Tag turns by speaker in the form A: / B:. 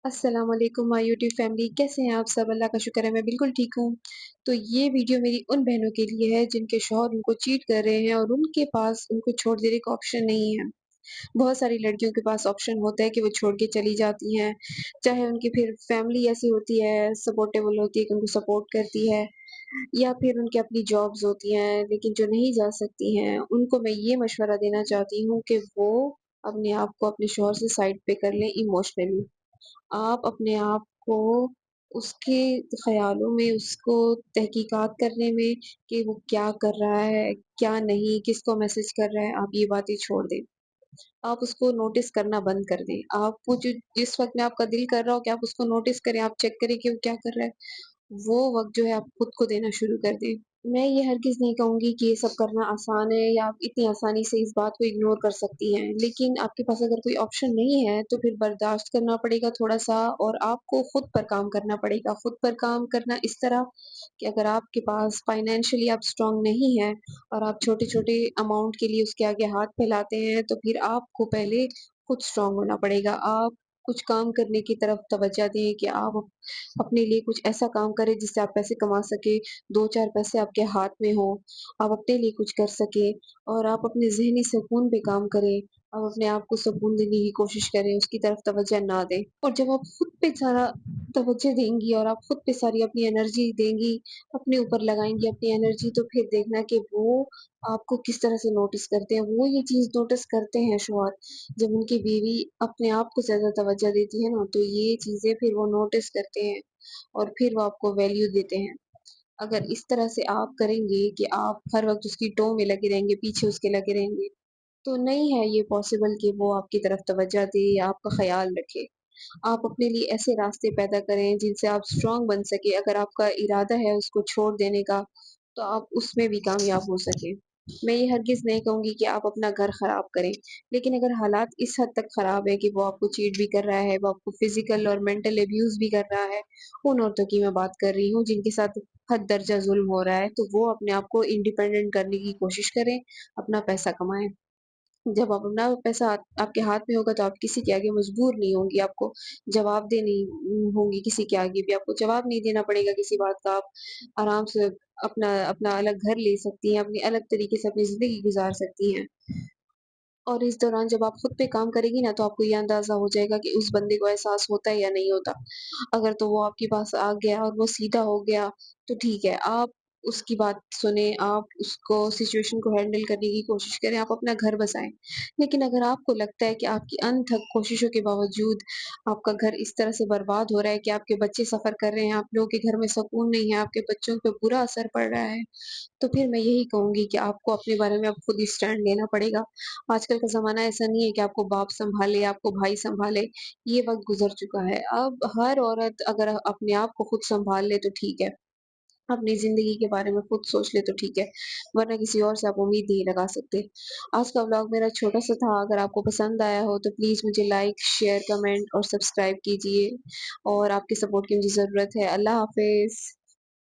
A: अस्सलाम वालेकुम my YouTube family, कैसे हैं आप सब? अल्लाह का शुक्र है मैं बिल्कुल ठीक हूँ। तो ये वीडियो मेरी उन बहनों के लिए है जिनके शौहर उनको चीट कर रहे हैं और उनके पास उनको छोड़ देने का ऑप्शन नहीं है। बहुत सारी लड़कियों के पास ऑप्शन होता है कि वो छोड़ के चली जाती हैं, चाहे उनकी फिर फैमिली ऐसी होती है, सपोर्टेबल होती है कि उनको सपोर्ट करती है, या फिर उनकी अपनी जॉब्स होती हैं लेकिन जो नहीं जा सकती हैं, उनको मैं ये मशवरा देना चाहती हूँ कि वो अपने आप को अपने शौहर से साइड पे कर लें इमोशनली। आप अपने आप को उसके ख़्यालों में, उसको तहकीकात करने में कि वो क्या कर रहा है, क्या नहीं, किसको मैसेज कर रहा है, आप ये बातें छोड़ दें। आप उसको नोटिस करना बंद कर दें। आपको जो जिस वक़्त में आपका दिल कर रहा हो कि आप उसको नोटिस करें, आप चेक करें कि वो क्या कर रहा है, वो वक़्त जो है आप खुद को देना शुरू कर दें। मैं ये हरगिज़ नहीं कहूँगी कि ये सब करना आसान है या आप इतनी आसानी से इस बात को इग्नोर कर सकती हैं। लेकिन आपके पास अगर कोई ऑप्शन नहीं है, तो फिर बर्दाश्त करना पड़ेगा थोड़ा-सा और आपको खुद पर काम करना पड़ेगा। खुद पर काम करना इस तरह कि अगर आपके पास फाइनेंशियली आप स्ट्रॉन्ग नहीं हैं और आप छोटे-छोटे अमाउंट के लिए उसके आगे हाथ फैलाते हैं, तो फिर आपको पहले खुद स्ट्रॉन्ग होना पड़ेगा। आप कुछ काम करने की तरफ तवज्जो दें कि आप अपने लिए कुछ ऐसा काम करें जिससे आप पैसे कमा सकें, 2-4 पैसे आपके हाथ में हों, आप अपने लिए कुछ कर सकें और आप अपने ज़हनी सुकून पे काम करें। आप अपने आप को सुकून देने की कोशिश करें, उसकी तरफ तवज्जो ना दें। और जब आप खुद पे सारा तवज्जो देंगी और आप खुद पे सारी अपनी एनर्जी देंगी, अपने ऊपर लगाएँगी अपनी एनर्जी, तो फिर देखना कि वो आपको किस तरह से नोटिस करते हैं। वो ये चीज़ नोटिस करते हैं शौहर, जब उनकी बीवी अपने आप को ज़्यादा तवज्जो देती है ना, तो ये चीज़ें फिर वो नोटिस करते हैं और फिर वो आपको वैल्यू देते हैं। अगर इस तरह से आप करेंगे कि आप हर वक़्त उसकी टो में लगे रहेंगे, पीछे उसके लगे रहेंगे, तो नहीं है ये पॉसिबल कि वो आपकी तरफ तवज्जो दे या आपका ख़्याल रखे। आप अपने लिए ऐसे रास्ते पैदा करें जिनसे आप स्ट्रॉन्ग बन सकें। अगर आपका इरादा है उसको छोड़ देने का, तो आप उसमें भी कामयाब हो सकें। मैं ये हरगिज़ नहीं कहूँगी कि आप अपना घर ख़राब करें, लेकिन अगर हालात इस हद तक ख़राब है कि वो आपको चीट भी कर रहा है, वो आपको फ़िज़िकल और मेंटल अब्यूज़ भी कर रहा है, उन औरतों की मैं बात कर रही हूँ जिनके साथ हद दर्जा ज़ुल्म हो रहा है, तो वो अपने आप को इंडिपेंडेंट करने की कोशिश करें, अपना पैसा कमाएँ। जब आप अपना पैसा आपके हाथ में होगा तो आप किसी के आगे मजबूर नहीं होंगी, आपको जवाबदेह नहीं होंगी किसी के आगे भी, आपको जवाब नहीं देना पड़ेगा किसी बात का, आप आराम से अपना अपना अलग घर ले सकती हैं, अपनी अलग तरीके से अपनी ज़िंदगी गुज़ार सकती हैं। और इस दौरान जब आप खुद पे काम करेंगी ना, तो आपको ये अंदाज़ा हो जाएगा कि उस बंदे को एहसास होता है या नहीं होता। अगर तो वो आपके पास आ गया और वो सीधा हो गया, तो ठीक है, आप उसकी बात सुनें, आप उसको सिचुएशन को हैंडल करने की कोशिश करें, आप अपना घर बसाएँ। लेकिन अगर आपको लगता है कि आपकी अनथक कोशिशों के बावजूद आपका घर इस तरह से बर्बाद हो रहा है कि आपके बच्चे सफ़र कर रहे हैं, आप लोगों के घर में सुकून नहीं है, आपके बच्चों पे बुरा असर पड़ रहा है, तो फिर मैं यही कहूँगी कि आपको अपने बारे में अब खुद ही स्टैंड लेना पड़ेगा। आजकल का ज़माना ऐसा नहीं है कि आपको बाप सँभाले, आपको भाई सँभाले, ये वक़्त गुज़र चुका है। अब हर औरत अगर अपने आप को खुद सँभाल ले तो ठीक है, अपनी ज़िंदगी के बारे में खुद सोच ले तो ठीक है, वरना किसी और से आप उम्मीद नहीं लगा सकते। आज का व्लॉग मेरा छोटा-सा था, अगर आपको पसंद आया हो तो प्लीज़ मुझे लाइक, शेयर, कमेंट और सब्सक्राइब कीजिए और आपके सपोर्ट की मुझे ज़रूरत है। अल्लाह हाफ़िज़।